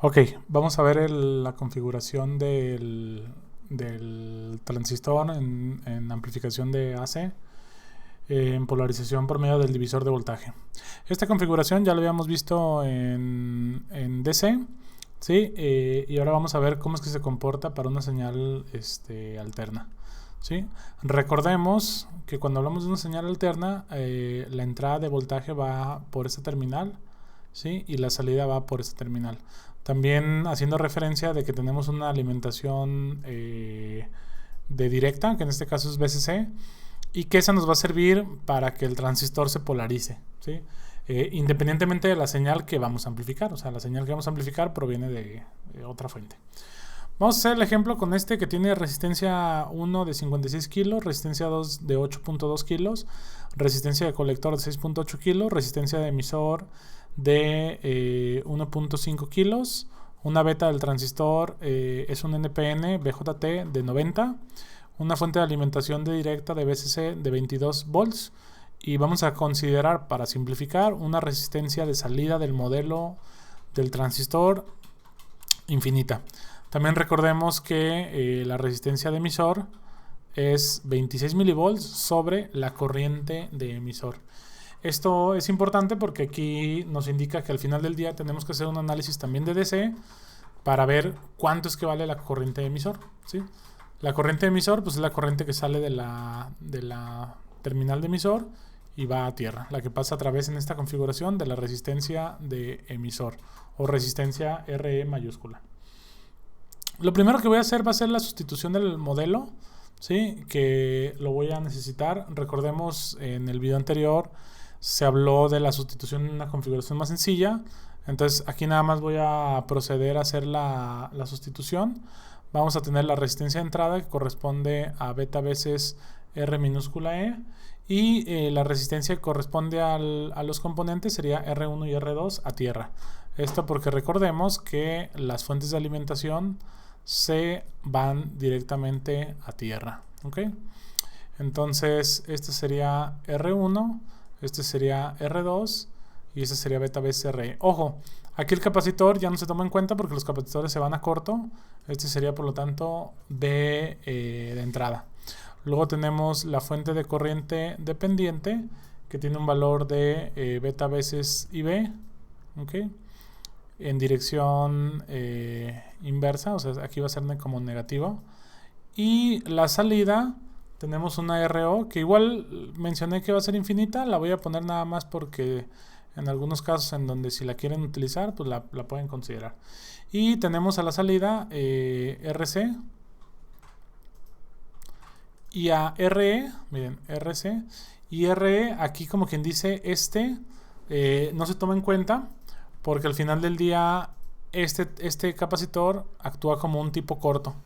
Ok, vamos a ver la configuración del transistor en amplificación de AC en polarización por medio del divisor de voltaje. Esta configuración ya lo habíamos visto en DC, ¿sí? Y ahora vamos a ver cómo es que se comporta para una señal alterna. ¿Sí? Recordemos que cuando hablamos de una señal alterna, la entrada de voltaje va por esta terminal, ¿sí? Y la salida va por esta terminal. También haciendo referencia de que tenemos una alimentación de directa, que en este caso es VCC, y que esa nos va a servir para que el transistor se polarice, ¿sí? Independientemente de la señal que vamos a amplificar. O sea, la señal que vamos a amplificar proviene de otra fuente. Vamos a hacer el ejemplo con este que tiene resistencia 1 de 56 kilos, resistencia 2 de 8.2 kilos, resistencia de colector de 6.8 kilos, resistencia de emisor de 1.5 kilos, una beta del transistor es un NPN BJT de 90, una fuente de alimentación de directa de VCC de 22 volts y vamos a considerar, para simplificar, una resistencia de salida del modelo del transistor infinita. También recordemos que la resistencia de emisor es 26 milivolts sobre la corriente de emisor. Esto es importante porque aquí nos indica que al final del día tenemos que hacer un análisis también de DC para ver cuánto es que vale la corriente de emisor, ¿sí? La corriente de emisor pues es la corriente que sale de la terminal de emisor y va a tierra, la que pasa a través en esta configuración de la resistencia de emisor o resistencia RE mayúscula. Lo primero que voy a hacer va a ser la sustitución del modelo, ¿sí? Que lo voy a necesitar. Recordemos, en el video anterior se habló de la sustitución en una configuración más sencilla. Entonces aquí nada más voy a proceder a hacer la sustitución. Vamos a tener la resistencia de entrada que corresponde a beta veces R minúscula E. Y la resistencia que corresponde a los componentes sería R1 y R2 a tierra. Esto porque recordemos que las fuentes de alimentación se van directamente a tierra, ¿ok? Entonces este sería R1, este sería R2 y este sería beta veces RE. Ojo, aquí el capacitor ya no se toma en cuenta porque los capacitores se van a corto. Este sería por lo tanto B de entrada. Luego tenemos la fuente de corriente dependiente que tiene un valor de beta veces IB, ¿ok? En dirección inversa, o sea, aquí va a ser como negativo. Y la salida, tenemos una RO que igual mencioné que va a ser infinita, la voy a poner nada más porque en algunos casos en donde si la quieren utilizar, pues la pueden considerar. Y tenemos a la salida RC y a RE, miren, RC y RE, aquí como quien dice, no se toma en cuenta porque al final del día este capacitor actúa como un tipo corto.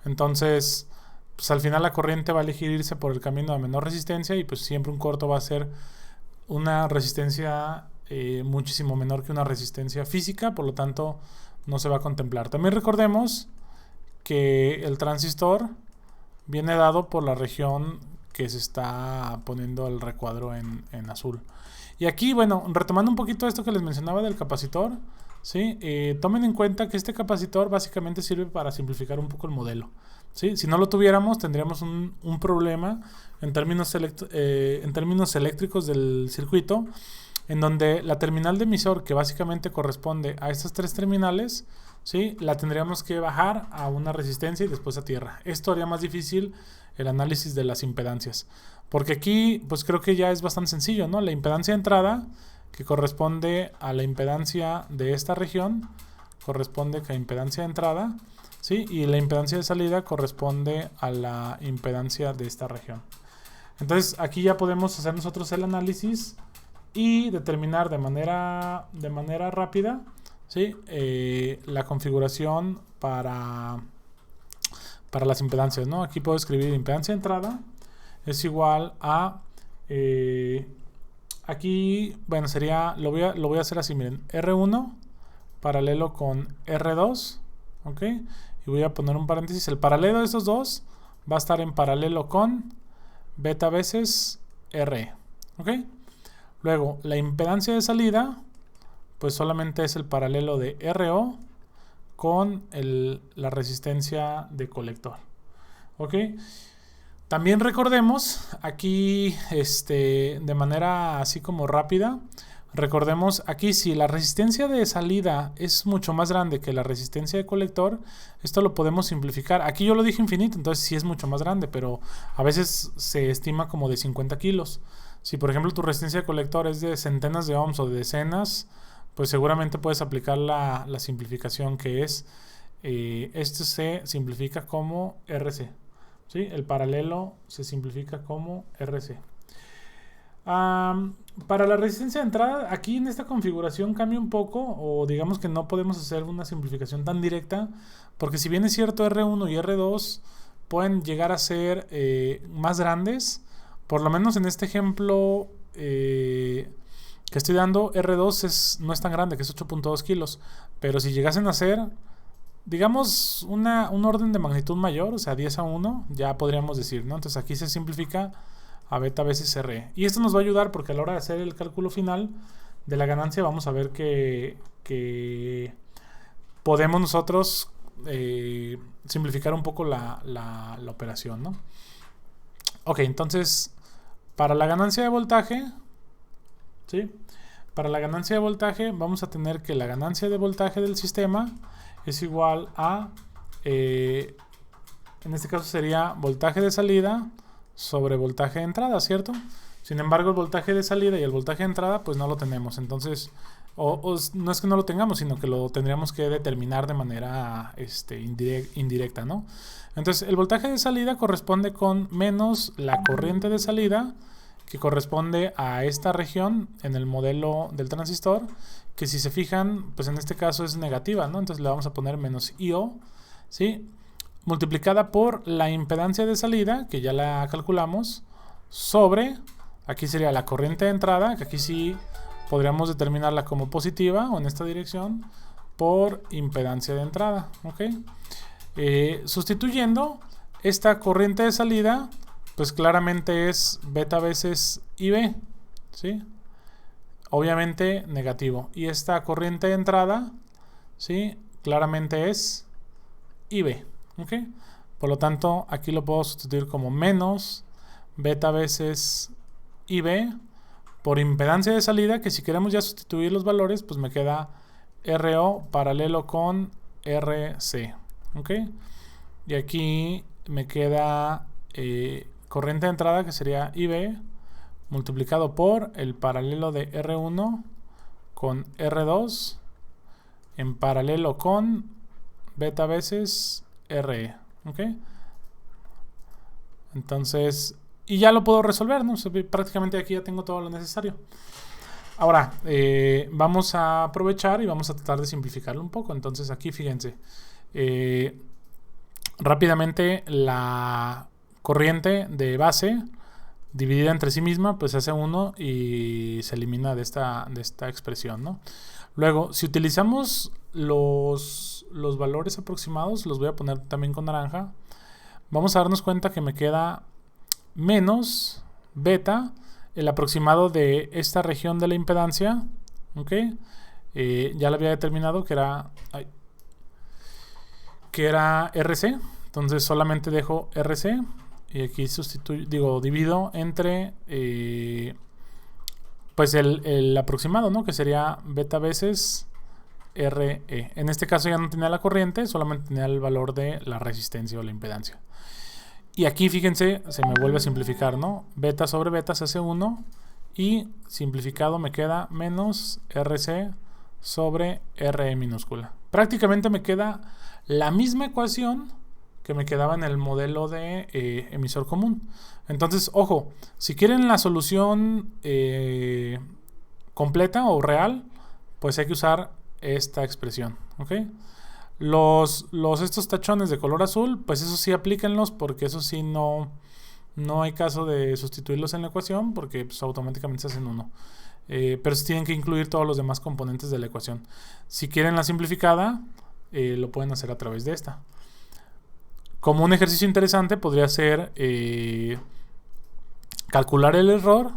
Entonces, pues al final la corriente va a elegir irse por el camino de menor resistencia y pues siempre un corto va a ser una resistencia muchísimo menor que una resistencia física, por lo tanto no se va a contemplar. También recordemos que el transistor viene dado por la región que se está poniendo el recuadro en azul. Y aquí, bueno, retomando un poquito esto que les mencionaba del capacitor, ¿sí? Tomen en cuenta que este capacitor básicamente sirve para simplificar un poco el modelo, ¿sí? Si no lo tuviéramos, tendríamos un problema en términos eléctricos del circuito, en donde la terminal de emisor, que básicamente corresponde a estas tres terminales, ¿sí? La tendríamos que bajar a una resistencia y después a tierra. Esto haría más difícil el análisis de las impedancias, porque aquí pues creo que ya es bastante sencillo, ¿no? La impedancia de entrada, que corresponde a la impedancia de esta región, corresponde a la impedancia de entrada, ¿sí? Y la impedancia de salida corresponde a la impedancia de esta región. Entonces aquí ya podemos hacer nosotros el análisis y determinar de manera rápida, ¿sí? La configuración para las impedancias, ¿no? Aquí puedo escribir impedancia de entrada es igual a aquí, bueno, sería, lo voy a hacer así, miren, R1 paralelo con R2, ¿ok? Y voy a poner un paréntesis. El paralelo de estos dos va a estar en paralelo con beta veces RE, ¿ok? Luego, la impedancia de salida, pues solamente es el paralelo de RO con la resistencia de colector. ¿Ok? También recordemos aquí de manera así como rápida. Recordemos aquí, si la resistencia de salida es mucho más grande que la resistencia de colector, esto lo podemos simplificar. Aquí yo lo dije infinito, entonces sí es mucho más grande, pero a veces se estima como de 50 kilos. Si por ejemplo tu resistencia de colector es de centenas de ohms o de decenas, pues seguramente puedes aplicar la simplificación que es, esto se simplifica como RC. ¿Sí? El paralelo se simplifica como RC. Para la resistencia de entrada, aquí en esta configuración cambia un poco, o digamos que no podemos hacer una simplificación tan directa, porque si bien es cierto R1 y R2 pueden llegar a ser más grandes, por lo menos en este ejemplo que estoy dando, R2 no es tan grande, que es 8.2 kilos, pero si llegasen a ser, digamos, un orden de magnitud mayor, o sea 10:1, ya podríamos decir, ¿no? Entonces aquí se simplifica a beta veces RE. Y esto nos va a ayudar porque a la hora de hacer el cálculo final de la ganancia vamos a ver que podemos nosotros simplificar un poco la operación, ¿no? Ok, entonces para la ganancia de voltaje, ¿sí? Para la ganancia de voltaje vamos a tener que la ganancia de voltaje del sistema es igual a, en este caso sería voltaje de salida sobre voltaje de entrada, ¿cierto? Sin embargo, el voltaje de salida y el voltaje de entrada pues no lo tenemos. Entonces, no es que no lo tengamos, sino que lo tendríamos que determinar de manera indirecta, ¿no? Entonces, el voltaje de salida corresponde con menos la corriente de salida, que corresponde a esta región en el modelo del transistor, que si se fijan, pues en este caso es negativa, ¿no? Entonces le vamos a poner menos IO, ¿sí? Multiplicada por la impedancia de salida, que ya la calculamos, sobre, aquí sería la corriente de entrada, que aquí sí podríamos determinarla como positiva o en esta dirección, por impedancia de entrada, ¿ok? Sustituyendo esta corriente de salida, pues claramente es beta veces IB, ¿sí? Obviamente negativo. Y esta corriente de entrada, ¿sí? Claramente es IB. ¿Ok? Por lo tanto, aquí lo puedo sustituir como menos beta veces IB por impedancia de salida, que si queremos ya sustituir los valores, pues me queda RO paralelo con RC. ¿Ok? Y aquí me queda corriente de entrada, que sería IB, multiplicado por el paralelo de R1 con R2 en paralelo con beta veces RE, ¿ok? Entonces, y ya lo puedo resolver, ¿no? O sea, prácticamente aquí ya tengo todo lo necesario. Ahora, vamos a aprovechar y vamos a tratar de simplificarlo un poco. Entonces aquí, fíjense, rápidamente la corriente de base dividida entre sí misma, pues hace 1 y se elimina de esta expresión, ¿no? Luego, si utilizamos los valores aproximados, los voy a poner también con naranja, vamos a darnos cuenta que me queda menos beta, el aproximado de esta región de la impedancia, ¿ok? Ya lo había determinado que era RC, entonces solamente dejo RC y aquí divido entre pues el aproximado, ¿no? Que sería beta veces RE. En este caso ya no tenía la corriente, solamente tenía el valor de la resistencia o la impedancia. Y aquí fíjense, se me vuelve a simplificar, ¿no? Beta sobre beta se hace 1 y simplificado me queda menos RC sobre RE minúscula. Prácticamente me queda la misma ecuación que me quedaba en el modelo de emisor común. Entonces, ojo, si quieren la solución completa o real, pues hay que usar esta expresión, ¿ok? Estos tachones de color azul, pues eso sí aplíquenlos, porque eso sí no hay caso de sustituirlos en la ecuación, porque pues, automáticamente se hacen 1. Pero sí tienen que incluir todos los demás componentes de la ecuación. Si quieren la simplificada, lo pueden hacer a través de esta. Como un ejercicio interesante podría ser calcular el error,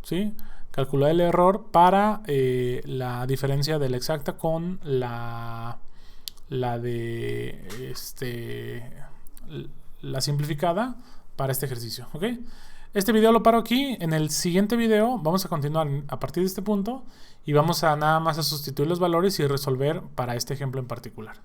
¿sí? Calcular el error para la diferencia de la exacta con la la simplificada para este ejercicio, ¿ok? Este video lo paro aquí. En el siguiente video vamos a continuar a partir de este punto y vamos a nada más a sustituir los valores y resolver para este ejemplo en particular.